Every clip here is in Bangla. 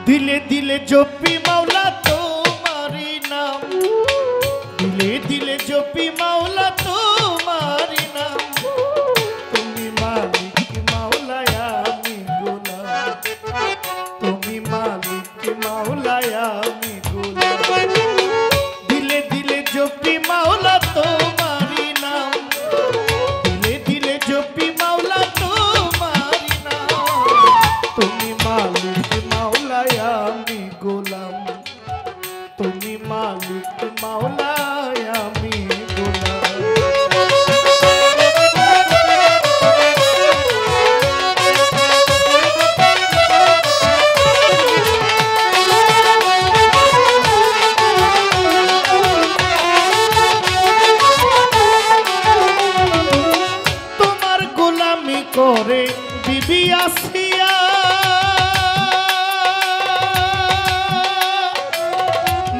दिले दिले जोपी मौला तुम्हारी नाम, दिले दिले जोपी मौला तुम्हारी नाम। तुम्ही मालिक मौला आमी गुलाम, तुम्ही मालिक मौला आमी गुलाम। दिले दिले जोपी मौला तुम्हारी नाम, दिले दिले जोपी मौला तुम्हारी नाम। तुम्ही मालिक मौला आमी गुलाम, तुम्ही मालिक मौला आमी गुलाम। তোমার গোলামি করে বিবি আসিয়া,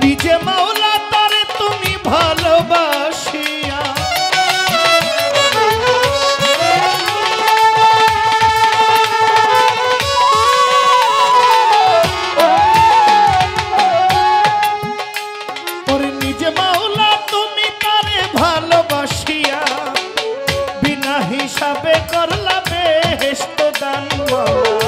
নিজে মাওলা তারে তুমি ভালোবাসিয়া। ওরে নিজে মাওলা তুমি তারে ভালোবাসিয়া, বিনা হিসাবে করলা বেহেশত দান মাওলা।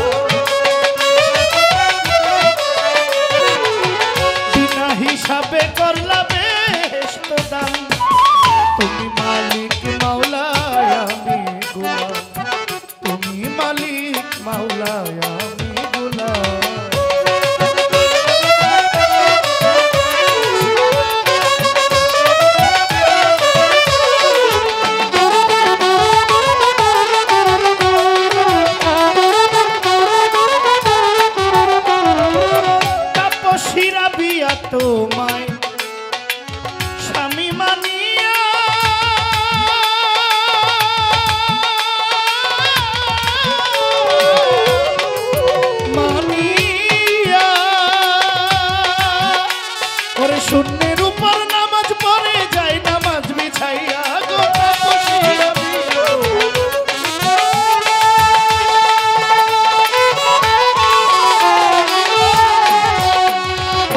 হিসাবে করলা বেহেশত দান। তুমি মালিক মাওলা আমি গোলাম, তুমি মালিক মাওলা আমি গোলাম। তাপসীরা বিয়া তোমায় স্বামী মানিয়া, মানিয়া ওরে শূন্যের উপর নামাজ পড়ে যায়, নামাজ বিছাইয়া গো তাপসীরা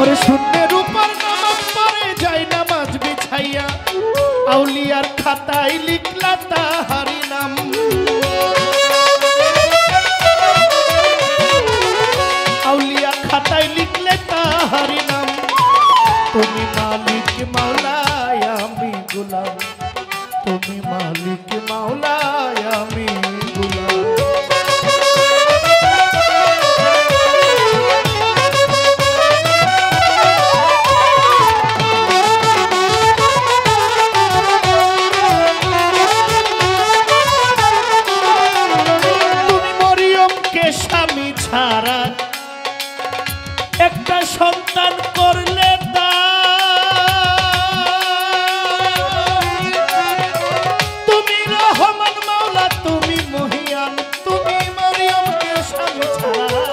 ওরে শূন্যের উপর নামাজ পড়ে যায়, নামাজ বিছাইয়া। আউলিয়ার খাতায় লিখলা তাহারি নাম, আউলিয়া খাতায় লিখলে তাহারি নাম। তুমি মালিক মাওলা আমি গোলাম, তুমি মালিক মাওলা আমি গোলাম। স্বামী ছাড়া একটা সন্তান করলে তুমি রহমান মাওলা তুমি মহিয়ান, তুমি মরিয়মকে স্বামী ছাড়া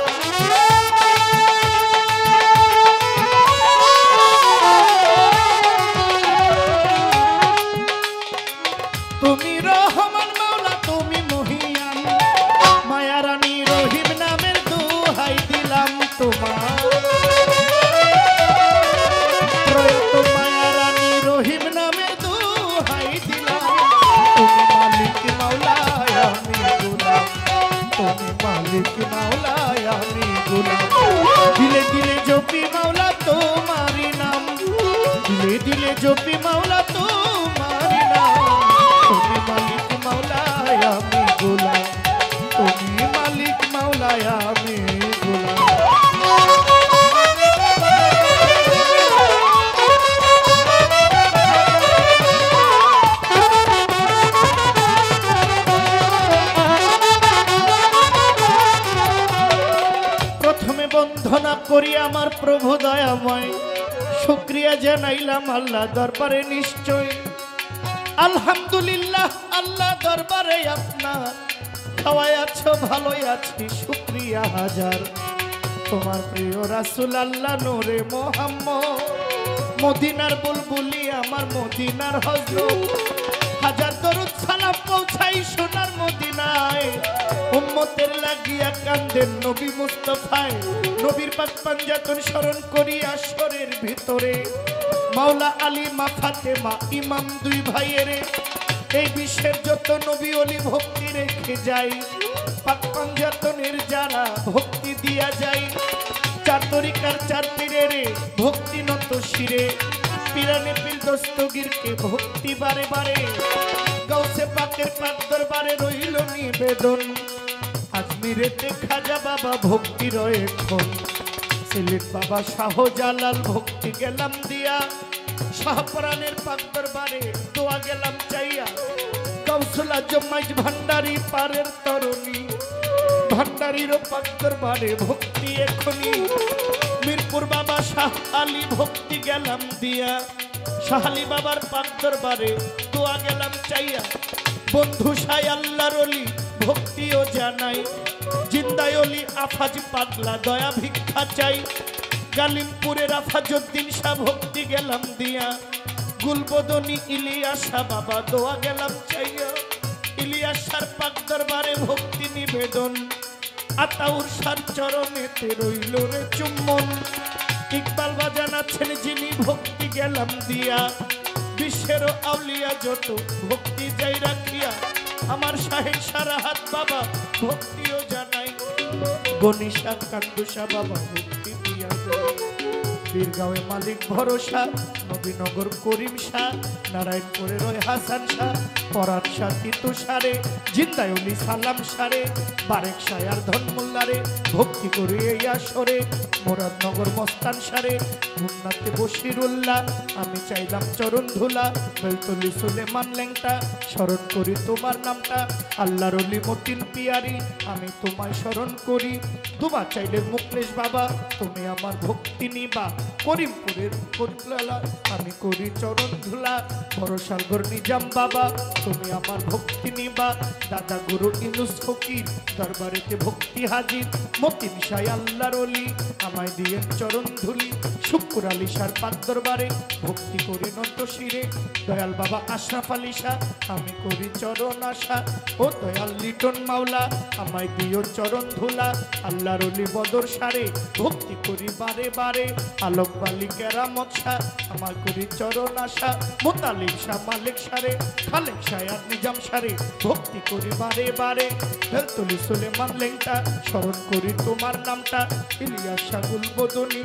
তুমি রহমান মাওলা তুমি মহিয়ান। মায়া রানী রহিম নামের দোহাই দিলাম তোমার, প্রয়াত মায়া রানী রহিম নামের দোহাই দিলাম। তুমি মালিক মাওলা আমি গোলাম, তুমি মালিক মাওলা আমি গোলাম। দিলে দিলে জপি মাওলা তোমারি নাম, দিলে দিলে জপি মাওলা তোমারি নাম। আমার প্রভু দয়াময় শুকরিয়া জানাইলাম আল্লাহ দরবারে নিশ্চয় আলহামদুলিল্লাহ আল্লাহ দরবারে আপনার খাওয়াই আছো ভালোই আছি শুকরিয়া হাজার তোমার প্রিয় রাসূল আল্লাহ নূরে মোহাম্মদ মদিনার বুলবুলি আমার মদিনার হযরত হাজার দরুদ সালাম পৌঁছাই সোনার মদিনায় উম্মতের লাগিয়া কান্দেন নবী মুস্তাফায় নবীর পাক পাঞ্জাতন স্মরণ করি আসরের ভিতরে মাওলা আলী মা ফাতেমা ইমাম দুই ভাইয়ের এই বিশ্বের যত নবী ওলি ভক্তি রেখে যাই পাক পাঞ্জাতনের যারা ভক্তি দিয়া যায় চার তরিকার চার পীরের ভক্তি নত শিরে পিরানে পীর দস্তগীরকে ভক্তি বারে বারে গাউসে পাকের পাক দরবারে রইল নিবেদন আজমিরেতে খাজা বাবা ভক্তি রয়ে এখন সিলেট বাবা শাহজালাল ভক্তি গেলাম দিয়া শাহপরানের পাক দরবারে দোয়া গেলাম চাইয়া গাউসুল আজম মাইজ ভান্ডারি পারের তরুণী ভান্ডারির পাক দরবারে ভক্তি এখনি মিরপুর বাবা শাহ আলী ভক্তি গেলাম দিয়া শাহ আলী বাবার পাক দরবারে দোয়া গেলাম চাইয়া বন্ধু সাই আল্লাহর ওলি ভক্তিও জানাই জিন্দায় ওলি আফাজ পাগলা দয়া ভিক্ষা চাই গালিমপুরের আফাজউদ্দিন শাহ ভক্তি গেলাম দিয়া গুলবদনী ইলিয়াসা বাবা দোয়া গেলাম চাইয়া ইলিয়াসার পাক দরবারে ভক্তি নিবেদন আতাউর সার চরণেতে রইল রে চুম্বন ইকবাল বাজান আছেন যিনি ভক্তি গেলাম দিয়া বিশ্বের আউলিয়া যত ভক্তি যাই রাখিয়া আমার শাহেন সারাহাত বাবা ভক্তিও জানাই গনিশা কান্দুসা বাবা ভক্তি দিয়া যায় বীরগাঁওয়ে মালিক ভরসা নবীনগর করিম শাহ নারায়ণপুরে রয় হাসান শাহ পরাণ শাহ তিতু সারে জিন্দায়লি সালাম সারে বারেক শায়ার ধনমুল্লারে ভক্তি করে এই আসরে মুরাদনগর মস্তান সারে মুন্নাতে বশিরুল্লাহ আমি চাইলাম চরণ ধুলা বেলতলি সুলেমান ল্যাংটা স্মরণ করি তোমার নামটা আল্লাহর ওলি মতিন পিয়ারি আমি তোমায় স্মরণ করি দুবা চাইলে মুকলেশ বাবা তুমি আমার ভক্তি নিবা করিমপুরের করিমলালা আমি করি চরণ ধুলা বড়শালগড় নিজাম বাবা তুমি আমার ভক্তি নিবা দাদা গুরু ইনুস ফকির দরবারেতে ভক্তি হাজির মতিন শাহ আল্লাহর ওলি আমায় দিয়ে চরণ ধুলি শুকুর আলী শাহর পাক দরবারে ভক্তি করি নন্ত শিরে দয়াল বাবা আশরাফ আলী শাহ আমি করি চরণ আশা ও দয়াল লিটন মাওলা আমায় দিও চরণ ধুলা আল্লাহর ওলি বদর সারে ভক্তি করি বারে বারে আলোক বালি কেরামত শাহ আমার করি চরণ আশা মোতালিব শাহ মালিক সারে খালেক শাহ আর নিজাম সারে ভক্তি করি বারে বারে বেলতলি সুলেমান ল্যাংটা স্মরণ করি তোমার নামটা ইলিয়াস শাহ গুলবদনী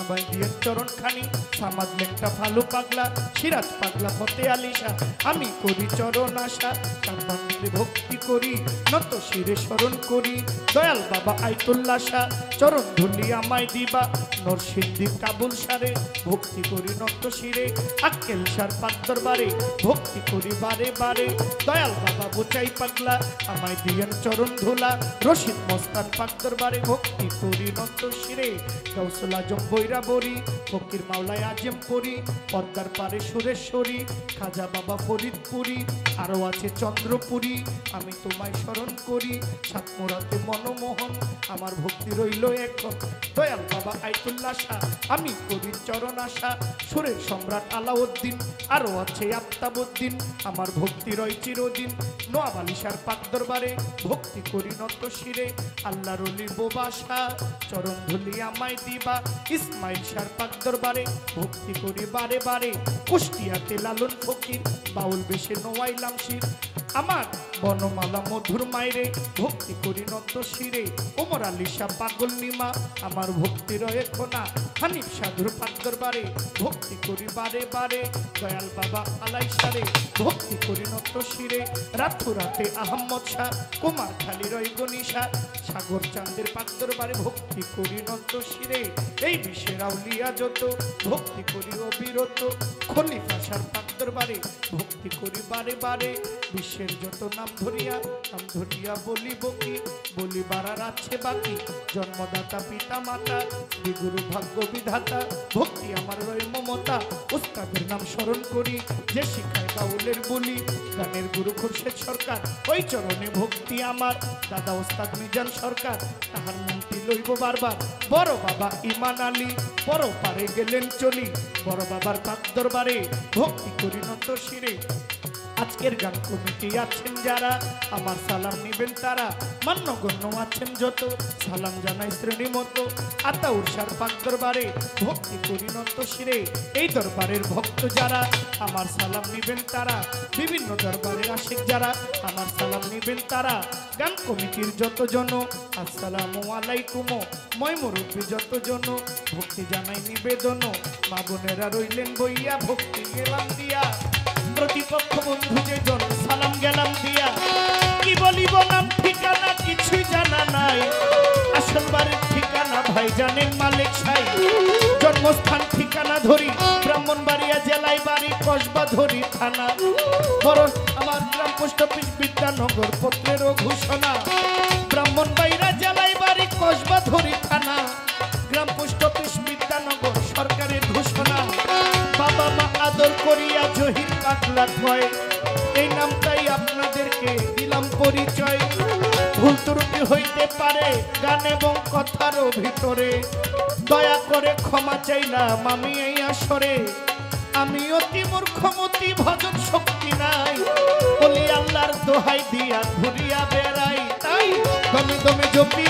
আমায় দিয়ে চরণ খানি সামাদ ল্যাংটা ফালু পাগলা সিরাজ পাগলা ফতে আলী শাহ আমি করি চরণ আশা কারবান্দিতে ভক্তি করি নত শিরে স্মরণ করি দয়াল বাবা আইতুল্লাহ শাহ চরণ ধুলি আমায় দিবা নরসিংদী কাবুল সারে ভক্তি করি নত শিরে আক্কেল শাহর পাক দরবারে ভক্তি করি বারে বারে দয়াল বাবা বুচাই পাগলা আমায় দিয়েন চরণ ধুলা রশিদ মস্তান পাক দরবারে ভক্তি করি নত শিরে গাউসুল আজম বৈরাবরী ফকির মাওলায় আজম করি পদ্মার পারে সুরেশ্বরী খাজা বাবা ফরিদপুরি আরো আছে চন্দ্রপুরী আমি তোমায় স্মরণ করি সাতমোরাতে মনমোহন আমার ভক্তি রইল এখন দয়াল বাবা আইতুল্লাহ শাহ আমি করি চরণ আশা সুরের সম্রাট আলাউদ্দিন আরো আছে আফতাবউদ্দিন আমার ভক্তি রয় চিরদিন নোয়াব আলী শাহর পাক দরবারে ভক্তি করি নত শিরে আল্লাহর ওলি বোবা শাহ চরণ ধুলি আমায় দিবা ইসমাইল শাহর পাক দরবারে ভক্তি করি বারে বারে কুষ্টিয়াতে লালন ফকির বাউল বেশে নোয়াইলাম শির আমার বনমালা মধুর মাইরে ভক্তি করি নত শিরে ওমর আলী শাহ পাগল নিমা আমার ভক্তি রয়ে খোনা হানিফ সাধুর পাক দরবারে ভক্তি করি বারে বারে দয়াল বাবা আলাই সারে ভক্তি করি নত শিরে রাতুরাতে আহম্মদ শাহ কুমার খালি রয় গনিশা সাগর চাঁদের পাক দরবারে ভক্তি করি নত শিরে এই বিশ্বের আউলিয়া যত ভক্তি করি অবিরত খলিফা শাহর পাক দরবারে ভক্তি করি বারে বারে বিশ্বের মানুষের যত নাম ধরিয়া বলিব কি, বলিবার আর আছে বাকি। জন্মদাতা পিতা মাতা, শ্রীগুরু ভাগ্য বিধাতা, ভক্তি আমার রয় মমতা। উস্তাদের নাম স্মরণ করি, যে শিখায় বাউলের বলি। গানের গুরু খুরশেদ সরকার, ওই চরণে ভক্তি আমার। দাদা ওস্তাদ মিজান সরকার, তাহার মন্ত্রী লইব বারবার। বড় বাবা ইমান আলী, বড় পারে গেলেন চলি। বড় বাবার পাক দরবারে ভক্তি করি নত শিরে। আজকের গান কমিটি আছেন যারা, আমার সালাম নিবেন তারা। মান্যগণ্য আছেন যত, সালাম জানাই শ্রেণী মতো। আতাউর সার পাক দরবারে ভক্তি করি নত শিরে। এই দরবারের ভক্ত যারা, আমার সালাম নিবেন তারা। বিভিন্ন দরবারের আশিক যারা, আমার সালাম নিবেন তারা। গান কমিটির যত জন, আসসালামু আলাইকুম। মই মুরব্বী যত জন, ভক্তি জানাই নিবেদন। মা বোনেরা রইলেন বইয়া, ভক্তি গেলাম দিয়া। প্রতিপক্ষ বন্ধু যে জন, সালাম গেলাম দিয়া। কি বলিব নাম ঠিকানা কিছুই জানা নাই, আসল বাড়ির ঠিকানা ভাই জানেন মালিক সাই। জন্মস্থান ঠিকানা ধরি, ব্রাহ্মণবাড়িয়া জেলায় বাড়ি, কসবা ধরি থানা। বড় আমার গ্রাম পোস্ট অফিস বিদ্যানগর, পত্রেরও ঘোষণা। ব্রাহ্মণবাড়িয়া জেলায় বাড়ি, কসবা ধরি থানা। গ্রাম পোস্ট অফিস বিদ্যানগর, সরকারের ঘোষণা। বাবা মা আদর করিয়া জহির পাগলা কয়, এই নামটাই আপনাদেরকে দিলাম পরিচয়। ভুল ত্রুটি হইতে পারে গান এবং কথারও ভিতরে, দয়া করে ক্ষমা চাইলাম আমি এই আসরে। আমি অতি মূর্খমতি, ভজন শক্তি নাই, বলি আল্লাহর দোহাই দিয়া ঘুরিয়া বেড়াই। তাই দমে দমে জপি